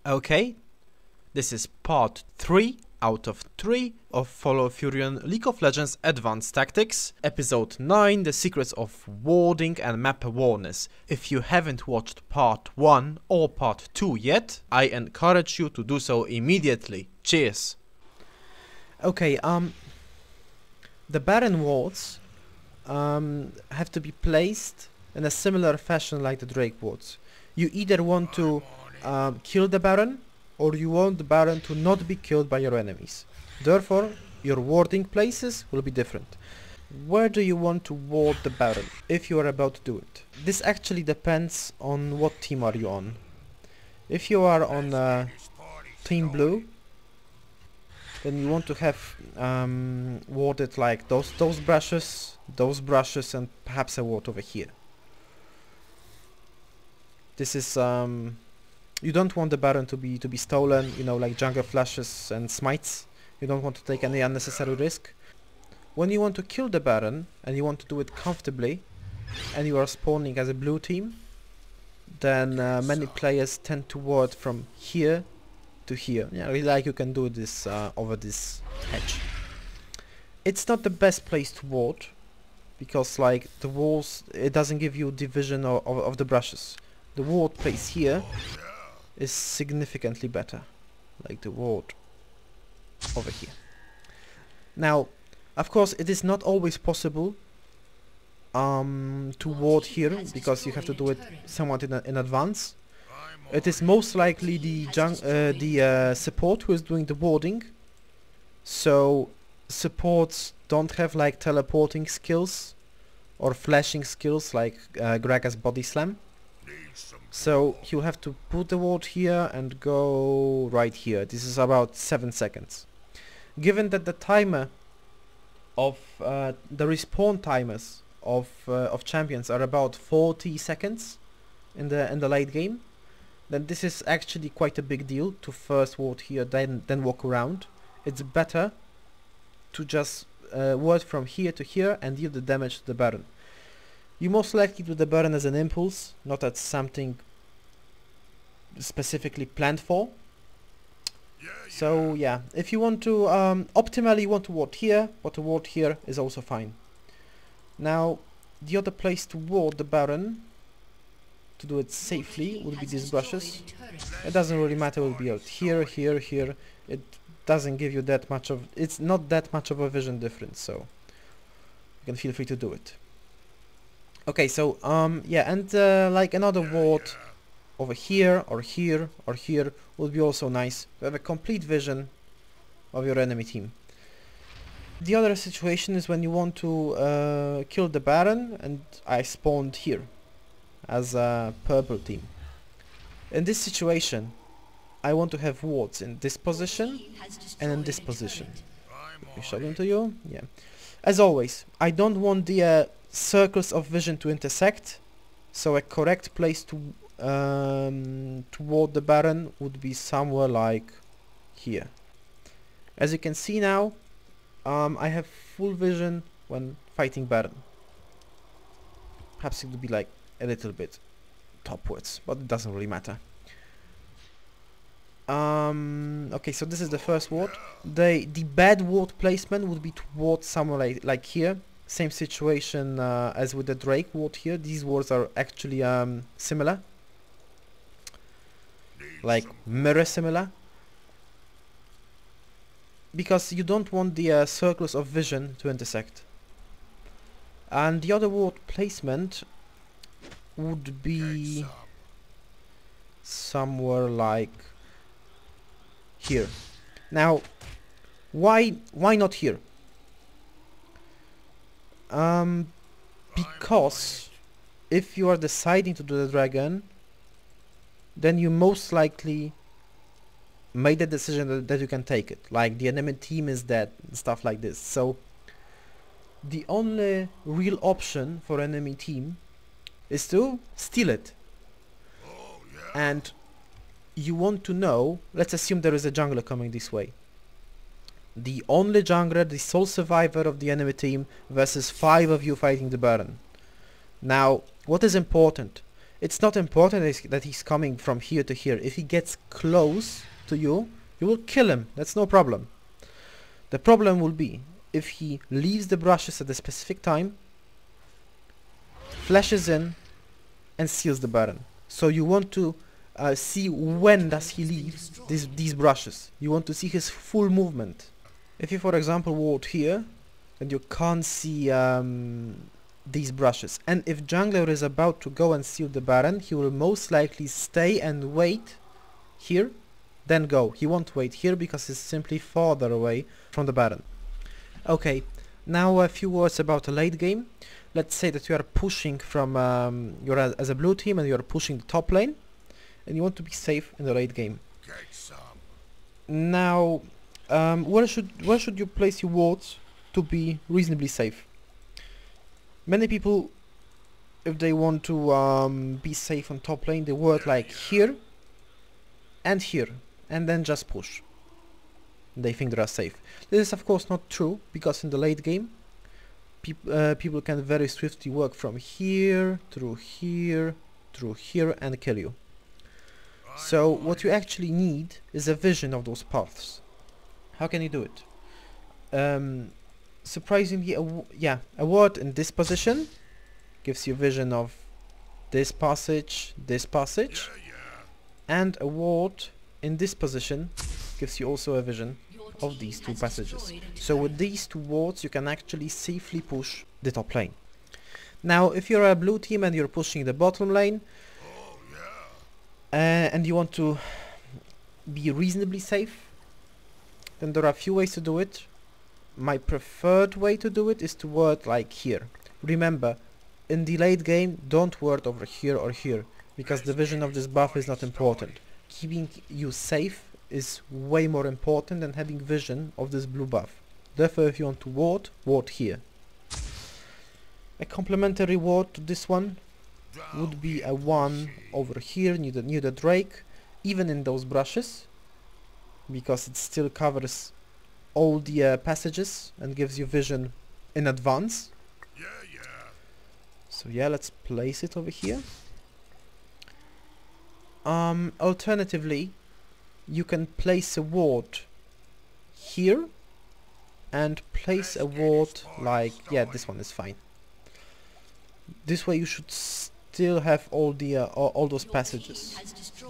Okay, this is part 3 out of 3 of Follow Furion League of Legends Advanced Tactics, episode 9, The Secrets of Warding and Map Awareness. If you haven't watched part 1 or part 2 yet, I encourage you to do so immediately. Cheers! Okay, the Baron wards have to be placed in a similar fashion like the Drake wards. You either want to kill the Baron, or you want the Baron to not be killed by your enemies. Therefore, your warding places will be different. Where do you want to ward the Baron, if you are about to do it? This actually depends on what team are you on. If you are on Team Blue, then you want to have warded like those brushes, and perhaps a ward over here. This is you don't want the Baron to be stolen, you know, like jungle flashes and smites. You don't want to take any unnecessary risk. When you want to kill the Baron, and you want to do it comfortably, and you are spawning as a blue team, then many players tend to ward from here to here. Yeah, like you can do this over this edge. It's not the best place to ward, because like the walls, it doesn't give you division of the brushes. The ward place here is significantly better, like the ward over here. Now, of course, it is not always possible to ward here, because you have to do it somewhat in advance. It is most likely the support who is doing the warding, so supports don't have like teleporting skills or flashing skills like Gragas body slam. So you have to put the ward here and go right here. This is about 7 seconds. Given that the timer of the respawn timers of champions are about 40 seconds in the late game, then this is actually quite a big deal to first ward here, then walk around. It's better to just ward from here to here and deal the damage to the Baron. You most likely do the Baron as an impulse, not as something specifically planned for. So yeah, if you want to optimally you want to ward here, but to ward here is also fine. Now the other place to ward the Baron, to do it safely, would be these brushes. It doesn't really matter, it will be out here, here, here. It doesn't give you that much of, it's not that much of a vision difference, so you can feel free to do it. Okay, so yeah, and like another ward over here or here or here would be also nice to have a complete vision of your enemy team. The other situation is when you want to kill the Baron, and I spawned here as a purple team. In this situation, I want to have wards in this position and in this position. Let me show them to you. Yeah. As always, I don't want the circles of vision to intersect, so a correct place to ward the Baron would be somewhere like here. As you can see now, I have full vision when fighting Baron. Perhaps it would be like a little bit topwards, but it doesn't really matter. Okay, so this is the first ward. The bad ward placement would be to ward somewhere like here. Same situation as with the Drake ward here. These wards are actually similar, like mirror similar, because you don't want the circles of vision to intersect. And the other ward placement would be somewhere like here. Now, why not here? Because if you are deciding to do the dragon, then you most likely made the decision that you can take it, like the enemy team is dead and stuff like this. So the only real option for enemy team is to steal it. And you want to know, let's assume there is a jungler coming this way. The only jungler, the sole survivor of the enemy team versus 5 of you fighting the Baron. Now, what is important? It's not important that he's coming from here to here. If he gets close to you, you will kill him. That's no problem. The problem will be if he leaves the brushes at a specific time, flashes in, and seals the Baron. So you want to see when does he leave these brushes. You want to see his full movement. If you, for example, ward here, and you can't see these brushes, and if jungler is about to go and seal the Baron, he will most likely stay and wait here, then go. He won't wait here because he's simply farther away from the Baron. Okay, now a few words about the late game. Let's say that you are pushing from you're as a blue team and you are pushing the top lane, and you want to be safe in the late game. Now, where should you place your wards to be reasonably safe? Many people, if they want to be safe on top lane, they ward like here and here, and then just push. They think they are safe. This is of course not true, because in the late game, people can very swiftly work from here, through here, through here, and kill you. So what you actually need is a vision of those paths. How can you do it? Surprisingly, a ward in this position gives you vision of this passage, and a ward in this position gives you also a vision of these two passages. So with these two wards you can actually safely push the top lane. Now if you're a blue team and you're pushing the bottom lane, and you want to be reasonably safe, then there are a few ways to do it. My preferred way to do it is to ward like here. Remember, in the late game, don't ward over here or here, because the vision of this buff is not important. Keeping you safe is way more important than having vision of this blue buff. Therefore, if you want to ward here. A complementary ward to this one would be a one over here near the Drake, even in those brushes, because it still covers all the passages and gives you vision in advance. So yeah, let's place it over here. Alternatively, you can place a ward here and place a ward like, yeah, this one is fine. This way you should still have all the all those passages.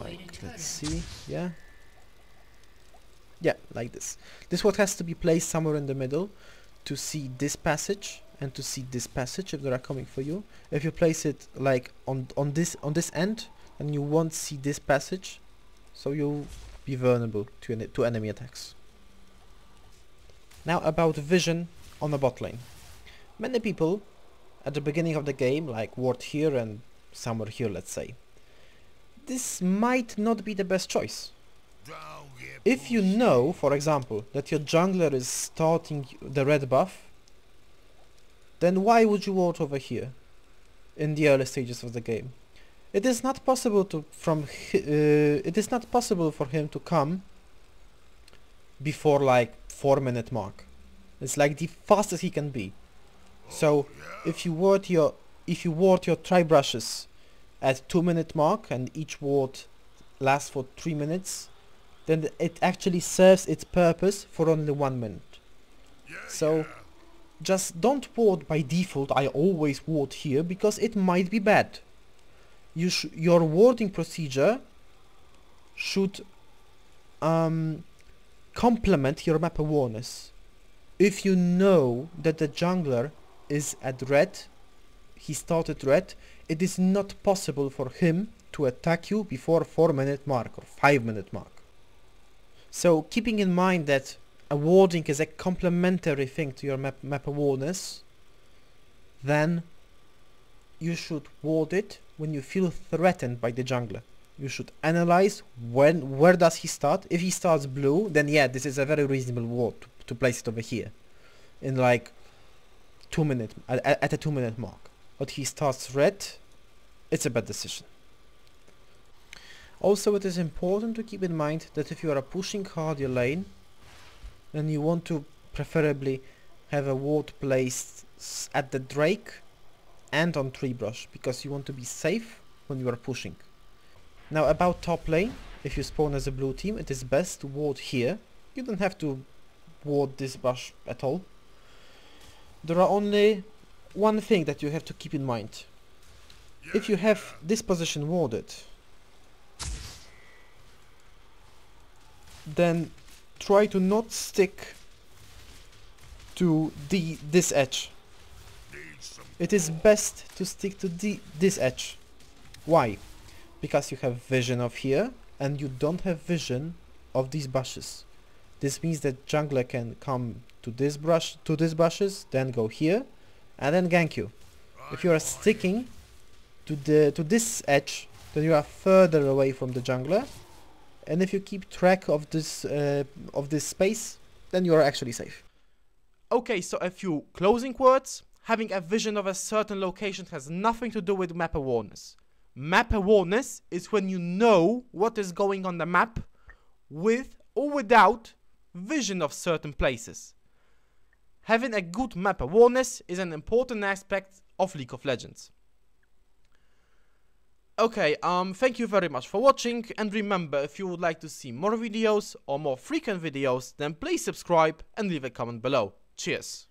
Like, let's see, yeah, like this. This ward has to be placed somewhere in the middle to see this passage and to see this passage if they are coming for you. If you place it like on this end, then you won't see this passage, so you'll be vulnerable to enemy attacks. Now about vision on the bot lane. Many people at the beginning of the game like ward here and somewhere here, let's say. This might not be the best choice. If you know, for example, that your jungler is starting the red buff, then why would you ward over here in the early stages of the game? It is not possible for him to come before like 4-minute mark. It's like the fastest he can be. So if you ward your tri brushes at 2-minute mark and each ward lasts for 3 minutes, then it actually serves its purpose for only 1 minute. So just don't ward by default, I always ward here, because it might be bad. Your warding procedure should complement your map awareness. If you know that the jungler is at red, he started red, it is not possible for him to attack you before 4-minute mark or 5-minute mark. So keeping in mind that a warding is a complementary thing to your map awareness, then you should ward it when you feel threatened by the jungler. You should analyze where does he start. If he starts blue, then yeah, this is a very reasonable ward to place it over here in like 2 minutes, at a 2-minute mark. But he starts red, it's a bad decision. Also, it is important to keep in mind that if you are pushing hard your lane, then you want to preferably have a ward placed at the Drake and on tree brush, because you want to be safe when you are pushing. Now about top lane, if you spawn as a blue team, it is best to ward here. You don't have to ward this bush at all. There are only one thing that you have to keep in mind. If you have this position warded, then try to not stick to this edge. It is best to stick to this edge. Why? Because you have vision of here and you don't have vision of these bushes. This means that jungler can come to this bushes, then go here and then gank you. If you are sticking to this edge, then you are further away from the jungler, and if you keep track of this space, then you are actually safe. Okay, so a few closing words. Having a vision of a certain location has nothing to do with map awareness. Map awareness is when you know what is going on the map with or without vision of certain places. Having a good map awareness is an important aspect of League of Legends. Okay, thank you very much for watching, and remember, if you would like to see more videos or more frequent videos, then please subscribe and leave a comment below. Cheers!